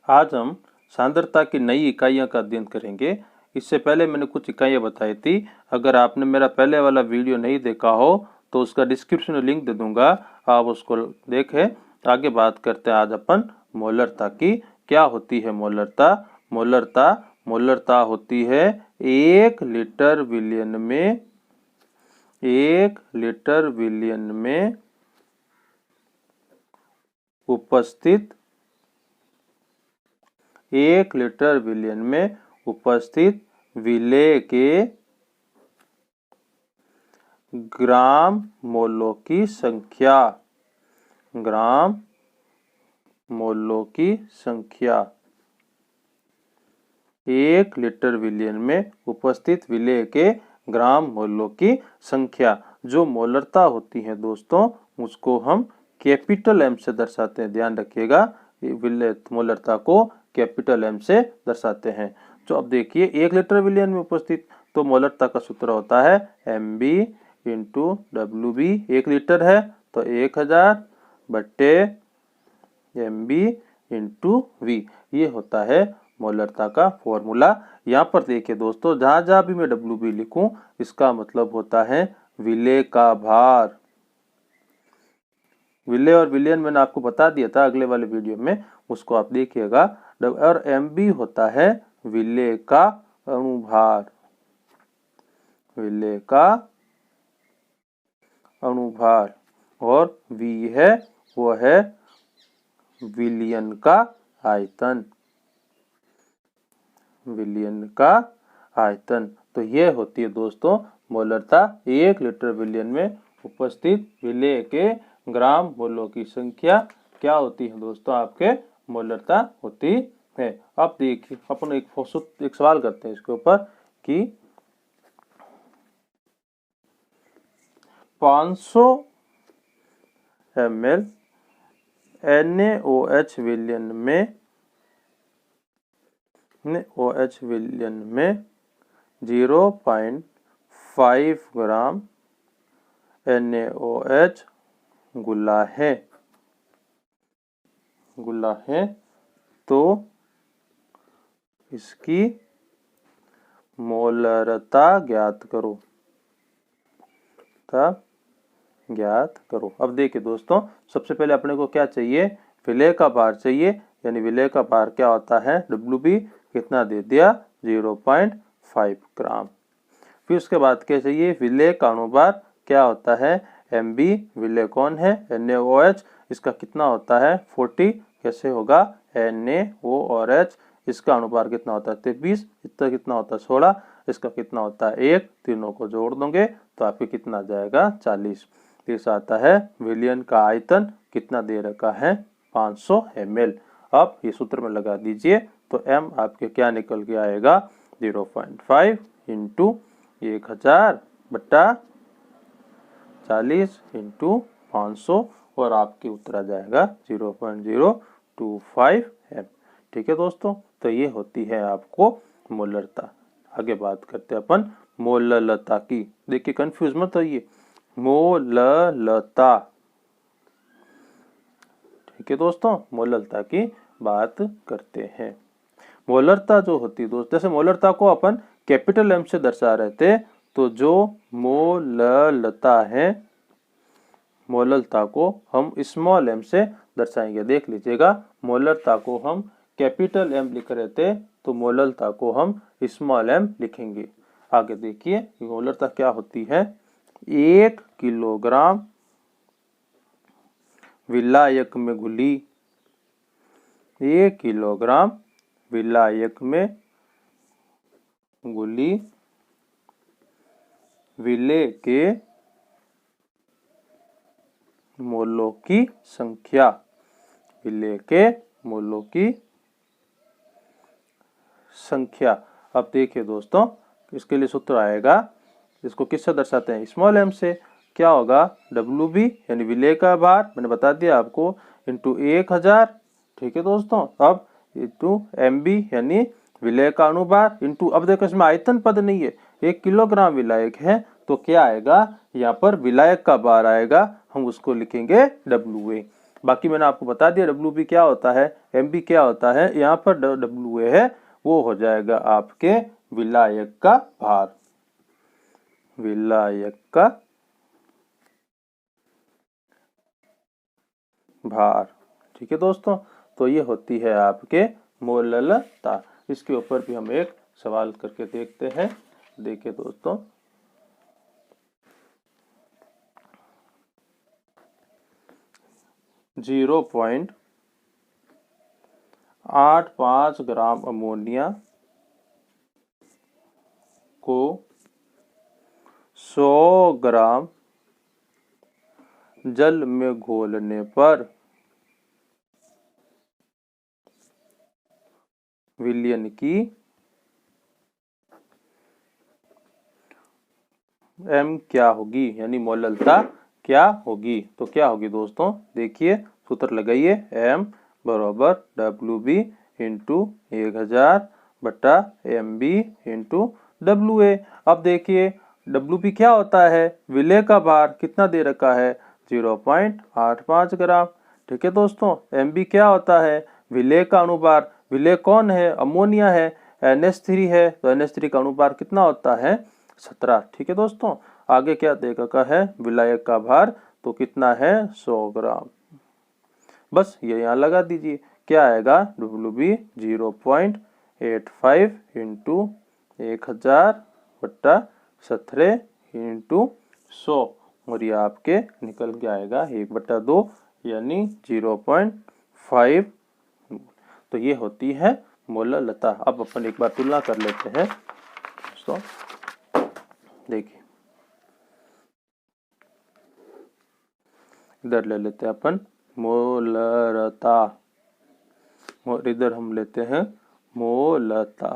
आज हम सांद्रता की नई इकाइयों का अध्ययन करेंगे। इससे पहले मैंने कुछ इकाइयाँ बताई थी। अगर आपने मेरा पहले वाला वीडियो नहीं देखा हो तो उसका डिस्क्रिप्शन में लिंक दे दूंगा, आप उसको देखें। आगे बात करते हैं आज अपन मोलरता की। क्या होती है मोलरता? मोलरता होती है 1 लीटर विलियन में उपस्थित 1 लीटर विलियन में उपस्थित विलेय के ग्राम मोलों की संख्या। 1 लीटर विलियन में उपस्थित विलेय के ग्राम मोलों की संख्या। जो मोलरता होती है दोस्तों, उसको हम कैपिटल एम से दर्शाते हैं। ध्यान रखिएगा, विलेय मोलरता को कैपिटल एम से दर्शाते हैं। तो अब देखिए 1 लीटर विलियन में उपस्थित, तो मोलरता का सूत्र होता है MB इंटू WB। 1 लीटर है तो 1000 बट्टे MB इंटू V, ये होता है मोलरता का फॉर्मूला। यहाँ पर देखिए दोस्तों, जहां जहां भी मैं WB लिखूं, इसका मतलब होता है विलेय का भार। विलेय और विलियन मैंने आपको बता दिया था अगले वाले वीडियो में, उसको आप देखिएगा। और MB होता है विलेय का अणुभार। विलेय का अणुभार। और V है, वो है विलियन का आयतन। विलियन का आयतन। तो ये होती है दोस्तों मोलरता। 1 लीटर विलियन में उपस्थित विलेय के ग्राम मोलों की संख्या क्या होती है दोस्तों? आपके मोलरता होती है। अब देखिए अपन एक सवाल करते हैं इसके ऊपर कि 500 ml NaOH विलियन में 0.5 ग्राम NaOH गुला है, तो इसकी मोलरता ज्ञात करो। अब देखिए दोस्तों, सबसे पहले अपने को क्या चाहिए? विलेय का भार चाहिए। यानी विलेय का भार क्या होता है? WB कितना दे दिया? 0.5 ग्राम। फिर उसके बाद क्या चाहिए? विलेय का अणुभार क्या होता है? MB। विलेय कौन है? NaOH। इसका कितना होता है? 40। कैसे होगा? NaO और H, इसका अणुभार कितना होता है? 23। इसका कितना होता है? 16। इसका कितना होता है? 1। तीनों को जोड़ दोगे तो आपके कितना आ जाएगा? 40। इस आता है विलियन का आयतन कितना दे रखा है? 500 ml। अब ये सूत्र में लगा दीजिए तो M आपके क्या निकल के आएगा? 0.5 इंटू 1000 बट्टा 40 इंटू 500, और आपके उत्तर आ जाएगा 0.025 M। ठीक है दोस्तों, तो ये होती है आपको मोलरता। आगे बात करते हैं अपन मोललता की। देखिए कंफ्यूज मत होइए, मोललता। ठीक है दोस्तों, मोललता की बात करते हैं। मोलरता जो होती है दोस्त, जैसे मोलरता को अपन कैपिटल M से दर्शा रहे थे, तो जो मोललता है, मोलरता को हम स्मॉल m से दर्शाएंगे। देख लीजिएगा, मोलरता को हम कैपिटल M लिख रहे थे, तो मोलरता को हम स्मॉल m लिखेंगे। आगे देखिए मोलरता क्या होती है? 1 किलोग्राम विलायक में घुली 1 किलोग्राम विलायक में घुली विलेय के मोलों की संख्या। विलेय के मोलों की संख्या। अब देखिए दोस्तों, इसके लिए सूत्र आएगा, इसको किससे दर्शाते हैं? स्मॉल m से। क्या होगा? WB यानी विलेय का भार, मैंने बता दिया आपको, इंटू 1000। ठीक है दोस्तों, अब इंटू MB यानी विलेय का अणुभार, इंटू, अब देखो इसमें आयतन पद नहीं है, 1 किलोग्राम विलायक है, तो क्या आएगा? यहाँ पर विलायक का भार आएगा, हम उसको लिखेंगे WA। बाकी मैंने आपको बता दिया WB क्या होता है, MB क्या होता है। यहाँ पर WA है वो हो जाएगा आपके विलायक का भार, विलायक का भार। ठीक है दोस्तों, तो ये होती है आपके मोललता। इसके ऊपर भी हम एक सवाल करके देखते हैं। देखिए दोस्तों, जीरो पॉइंट 85 ग्राम अमोनिया को 100 ग्राम जल में घोलने पर विलयन की M क्या होगी, यानी मोललता क्या होगी। तो क्या होगी दोस्तों, देखिए सूत्र लगाइए, M बराबर WB इंटू 1000 बटा MB इंटू WA। अब देखिए WB क्या होता है, विलय का भार कितना दे रखा है, 0.85 ग्राम। ठीक है दोस्तों, MB क्या होता है, विलय का अनुभार। विलय कौन है, अमोनिया है, NH3 है, तो NH3 का अनुभार कितना होता है, 17। ठीक है दोस्तों, आगे क्या दे रखा है, विलायक का भार तो कितना है, 100 ग्राम। बस ये यहाँ लगा दीजिए, क्या आएगा, WB 0.85 इंटू 1000 बट्टा 17 इंटू 100, और ये आपके निकल के आएगा 1/2 यानी 0.5। तो ये होती है मोललता। अब अपन एक बार तुलना कर लेते हैं दोस्तों। देखिए इधर ले लेते हैं अपन मोललता, और इधर हम लेते हैं मोलता।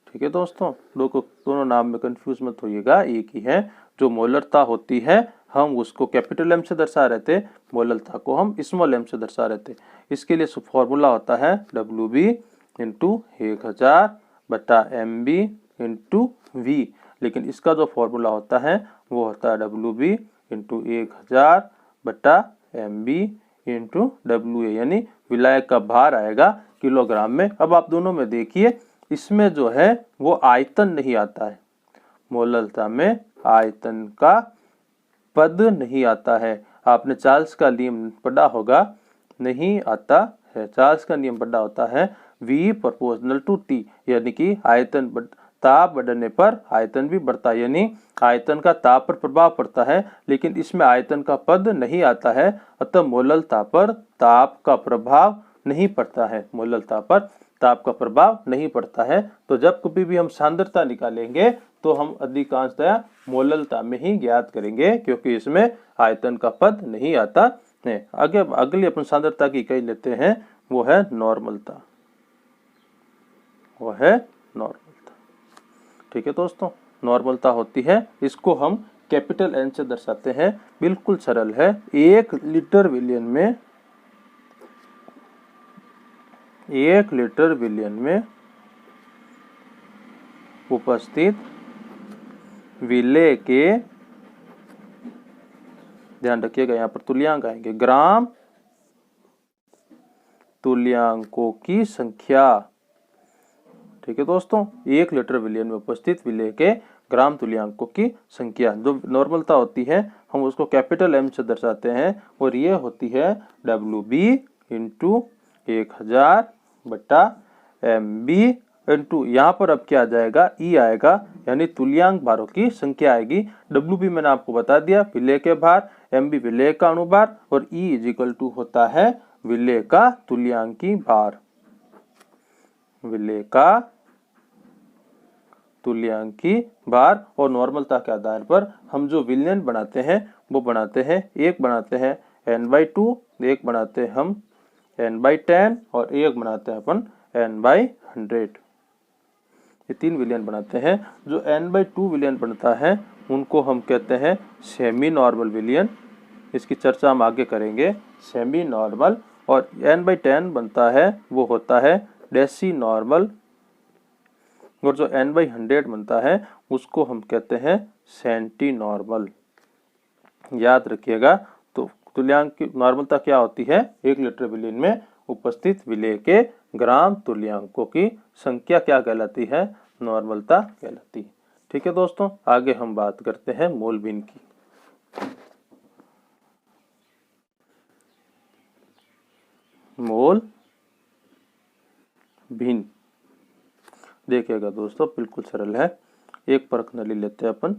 ठीक है दोस्तों, दोनों नाम में कंफ्यूज मत होइएगा, एक ही है। जो मोलरता होती है हम उसको कैपिटल M से दर्शा रहे थे, मोललता को हम स्मॉल m से दर्शा रहे थे। इसके लिए फॉर्मूला होता है WB इंटू 1000 बटा MB इंटू V, लेकिन इसका जो फॉर्मूला होता है वो होता है WB इंटू 1000 बटा MB इंटू WA, यानी विलायक का भार आएगा किलोग्राम में। अब आप दोनों में देखिए, इसमें जो है वो आयतन नहीं आता है, मोललता में आयतन का पद नहीं आता है। आपने चार्ल्स का नियम पढ़ा होगा, नहीं आता है। चार्ल्स का नियम पढ़ा होता है V प्रोपोर्शनल टू T, यानी कि आयतन ताप बढ़ने पर आयतन भी बढ़ता है, यानी आयतन का ताप पर प्रभाव पड़ता है, लेकिन इसमें आयतन का पद नहीं आता है। अतः मोललता पर ताप का प्रभाव नहीं पड़ता है, मोललता पर ताप का प्रभाव नहीं पड़ता है। तो जब कभी भी हम सांद्रता निकालेंगे तो हम अधिकांशतः मोललता में ही ज्ञात करेंगे, क्योंकि इसमें आयतन का पद नहीं आता है। आगे अगली अपन सांद्रता की इकाई लेते हैं, वो है नॉर्मलता, वो है नॉर्मलता। ठीक है दोस्तों, नॉर्मलता होती है, इसको हम कैपिटल N से दर्शाते हैं। बिल्कुल सरल है। 1 लीटर विलयन में उपस्थित विलय के, ध्यान रखिएगा यहाँ पर तुल्यांक आएंगे, ग्राम तुल्यांकों की संख्या। ठीक है दोस्तों, 1 लीटर विलयन में उपस्थित विलय के ग्राम तुल्यांकों की संख्या। जो नॉर्मलता होती है हम उसको कैपिटल M से दर्शाते हैं, और ये होती है WB इंटू 1000 बटा MB इंटू, यहाँ पर अब क्या आ जाएगा, E आएगा, यानी तुल्यांक भारों की संख्या आएगी। WB मैंने आपको बता दिया विलय के भार, MB विलय का अनुभार, और E इज इक्वल टू होता है विलय का तुल्यांकी भार, विलय का तुल्यांकी भार। और नॉर्मलता के आधार पर हम जो विलयन बनाते हैं वो बनाते हैं, एक बनाते हैं N/2, एक बनाते हैं हम N/10, और एक बनाते हैं अपन N/100। ये 3 विलयन बनाते हैं। जो N/2 विलयन बनता है उनको हम कहते हैं सेमी नॉर्मल विलयन, इसकी चर्चा हम आगे करेंगे, सेमी नॉर्मल। और N/10 बनता है वो होता है डेसी नॉर्मल, और जो N/100 बनता है उसको हम कहते हैं सेंटी नॉर्मल। याद रखिएगा। तो तुल्यांक की नॉर्मलता क्या होती है? 1 लीटर विलेन में उपस्थित विलेय के ग्राम तुल्यांकों की संख्या क्या कहलाती है? नॉर्मलता कहलाती है। ठीक है दोस्तों, आगे हम बात करते हैं मोल भिन्न की। मोल भिन्न देखिएगा दोस्तों, बिल्कुल सरल है। एक परख नली लेते हैं अपन।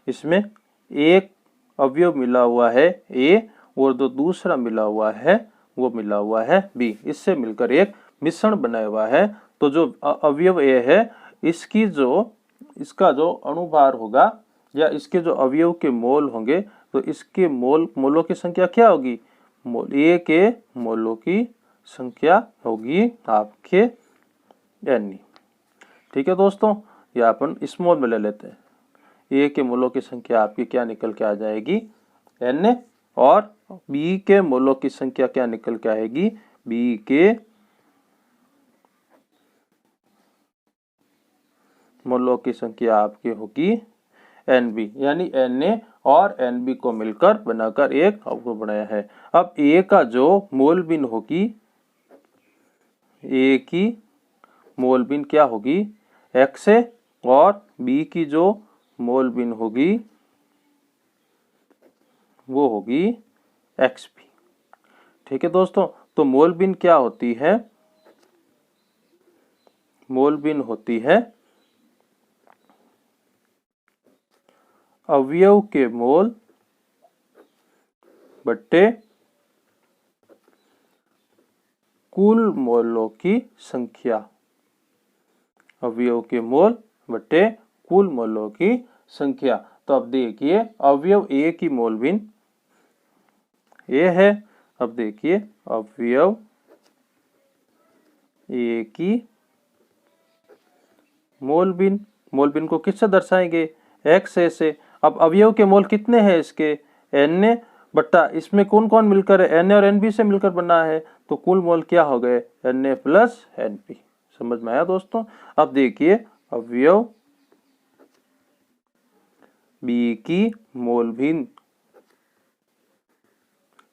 इसमें एक अवयव मिला हुआ है A और जो दूसरा मिला हुआ है वो मिला हुआ है B। इससे मिलकर एक मिश्रण बनाया हुआ है। तो जो अवयव A है इसका जो अणुभार होगा या इसके जो अवयव के मोल होंगे तो इसके मोलों की संख्या क्या होगी? A के मोलों की संख्या होगी आपके N। ठीक है दोस्तों, यह अपन स्मॉल में ले लेते हैं। A के मोलों की संख्या आपकी क्या निकल के आ जाएगी? N। और B के मोलों की संख्या क्या निकल के आएगी? B के मोलों की संख्या आपकी होगी NB, यानी Na और NB को मिलकर बनाकर एक अवयव बनाया है। अब A का जो मोल भिन्न होगी, A की मोल भिन्न क्या होगी? XA और B की जो मोल भिन्न होगी वो होगी XB। ठीक है दोस्तों, तो मोल भिन्न क्या होती है? मोल भिन्न होती है अवयव के मोल बट्टे कुल मोलों की संख्या। अवयव के मोल बट्टे कुल मोलों की संख्या। तो अब देखिए अवयव A की मोल भिन्न A है। अब देखिए अवयव A की मोल भिन्न को किससे दर्शाएंगे? XA से। अब अवयव के मोल कितने हैं इसके? Na बट्टा इसमें कौन कौन मिलकर है? Na और NB से मिलकर बना है, तो कुल मोल क्या हो गए? Na plus NB। समझ में आया दोस्तों? अब देखिए अवयव B की मोल भिन्न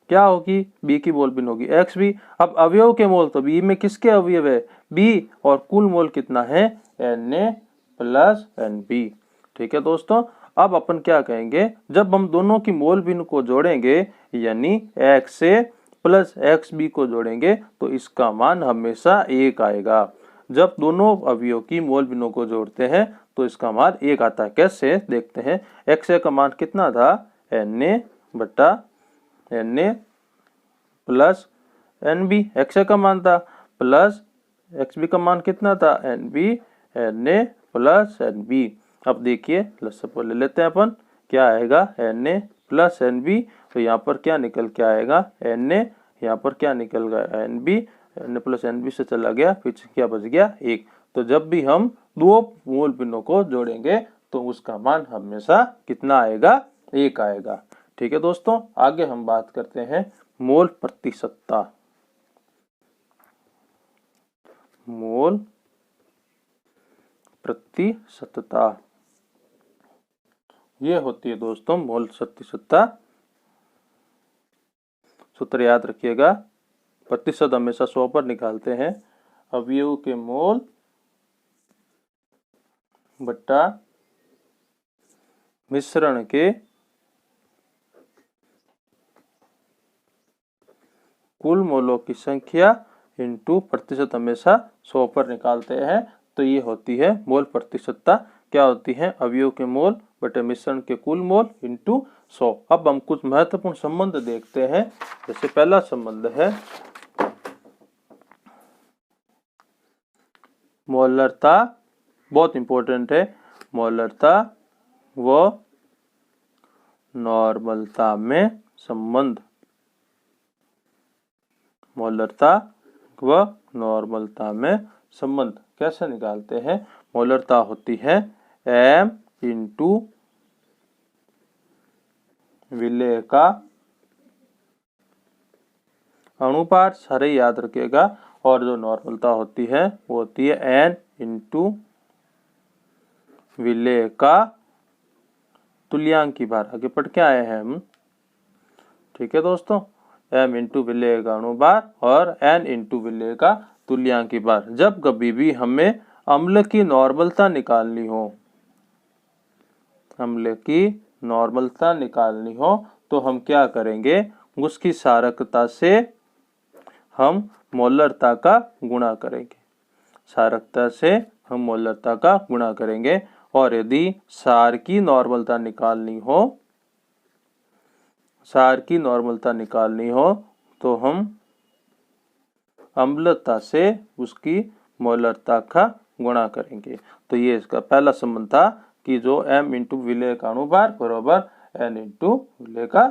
क्या होगी? B की मोल भिन्न होगी XB। अब अवयव के मोल, तो B में किसके अवयव है? B, और कुल मोल कितना है? Na plus NB। ठीक है दोस्तों, अब अपन क्या कहेंगे? जब हम दोनों की मोल भिन्न को जोड़ेंगे यानी XA प्लस XB को जोड़ेंगे तो इसका मान हमेशा 1 आएगा। जब दोनों अवयव की मोल भिन्नों को जोड़ते हैं तो इसका मान 1 आता है। कैसे? देखते हैं। XA का मान कितना था? Na बट्टा Na प्लस NB XA का मान था, प्लस XB का मान कितना था? NB Na plus NB। अब देखिए लसअप ले लेते हैं अपन। क्या आएगा? Na plus NB। तो यहाँ पर क्या निकल के आएगा? Na। यहाँ पर क्या निकल गया? NB। Na प्लस NB से चला गया, फिर क्या बच गया? 1। तो जब भी हम दो मोल भिन्नों को जोड़ेंगे तो उसका मान हमेशा कितना आएगा? 1 आएगा। ठीक है दोस्तों, आगे हम बात करते हैं मोल प्रतिशतता। मोल प्रतिशतता ये होती है दोस्तों मोल प्रतिशतता। सूत्र याद रखिएगा, प्रतिशत हमेशा 100 पर निकालते हैं। अवयव के मोल बट्टा मिश्रण के कुल मोलों की संख्या इंटू प्रतिशत हमेशा 100 पर निकालते हैं। तो ये होती है मोल प्रतिशतता। क्या होती है? अवयव के मोल बटे मिश्रण के कुल मोल इंटू 100। अब हम कुछ महत्वपूर्ण संबंध देखते हैं। जैसे पहला संबंध है मोलरता, बहुत इंपॉर्टेंट है। मोलरता व नॉर्मलता में संबंध। मोलरता व नॉर्मलता में संबंध कैसे निकालते हैं? मोलरता होती है M इंटू विलेय का अनुपात, सारे याद रखिएगा। और जो नॉर्मलता होती है वो होती है N इंटू विलेय का तुल्यांकी भार, आगे पढ़ के आए हैं हम। ठीक है दोस्तों, m इंटू विलेय का अणुभार और n इंटू विलेय का तुल्यांकी भार। जब कभी भी हमें अम्ल की नॉर्मलता निकालनी हो, अम्ल की नॉर्मलता निकालनी हो तो हम क्या करेंगे, उसकी क्षारकता से हम मोलरता का गुणा करेंगे, क्षारकता से हम मोलरता का गुणा करेंगे। और यदि क्षार की नॉर्मलता निकालनी हो, क्षार की नॉर्मलता निकालनी हो तो हम अम्लता से उसकी मोलरता का गुणा करेंगे। तो ये इसका पहला संबंध था कि जो m इंटू विलेय का अणुभार बराबर n इंटू विलेय का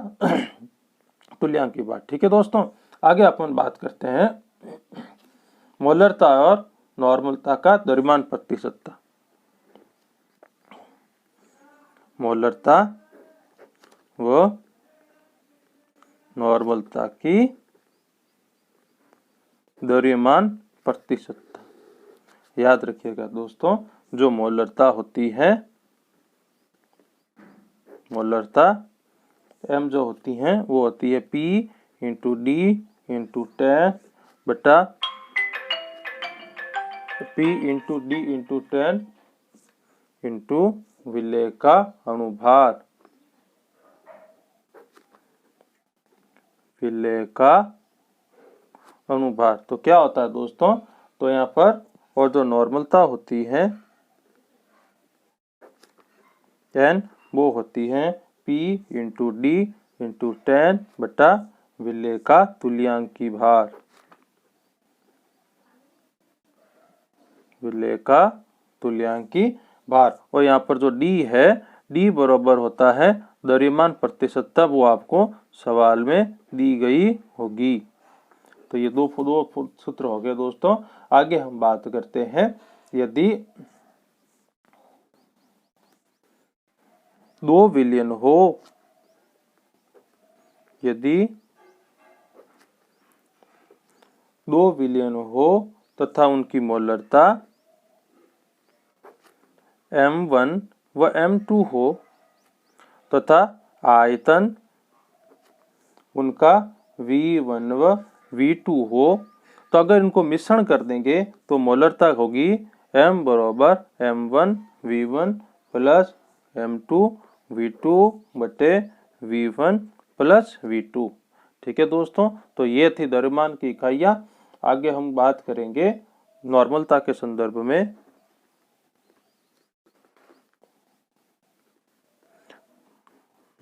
तुल्यांकी भार। ठीक है दोस्तों, आगे अपन बात करते हैं मोलरता और नॉर्मलता का द्रव्यमान प्रतिशतता। मोलरता व नॉर्मलता की द्रव्यमान प्रतिशतता। याद रखिएगा दोस्तों, जो मोलरता होती है, मोलरता m जो होती है वो होती है P इंटू D इंटू 10 बटा P into D into 10 into विलेय का अणुभार, विलेय का अणुभार। तो क्या होता है दोस्तों, तो यहाँ पर और जो नॉर्मलता होती है n, वो होती है P इंटू D इंटू 10 बटा विलेय का तुल्यांकी भार, विलेय का तुल्यांकी भार। और यहाँ पर जो D है, D बराबर होता है द्रव्यमान प्रतिशतता, वो आपको सवाल में दी गई होगी। तो ये दो सूत्र हो गए दोस्तों। आगे हम बात करते हैं, यदि 2 विलयन हो, यदि 2 विलयन हो तथा उनकी मोलरता M1 व M2 हो तथा आयतन उनका V1 व V2 हो, तो अगर इनको मिश्रण कर देंगे तो मोलरता होगी M बराबर M1 V1 plus M2 V2 बटे V1 प्लस V2। ठीक है दोस्तों, तो ये थी द्रव्यमान की इकाइयाँ। आगे हम बात करेंगे नॉर्मलता के संदर्भ में।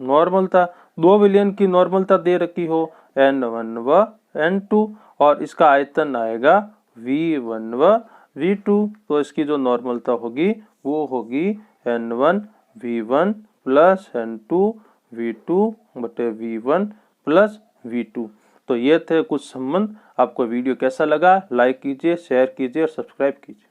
नॉर्मलता, 2 विलयन की नॉर्मलता दे रखी हो N1 व N2 और इसका आयतन आएगा V1 व V2, तो इसकी जो नॉर्मलता होगी वो होगी N1 V1 plus N2 V2 बटे V1 प्लस V2। तो ये थे कुछ संबंध। आपको वीडियो कैसा लगा, लाइक कीजिए, शेयर कीजिए और सब्सक्राइब कीजिए।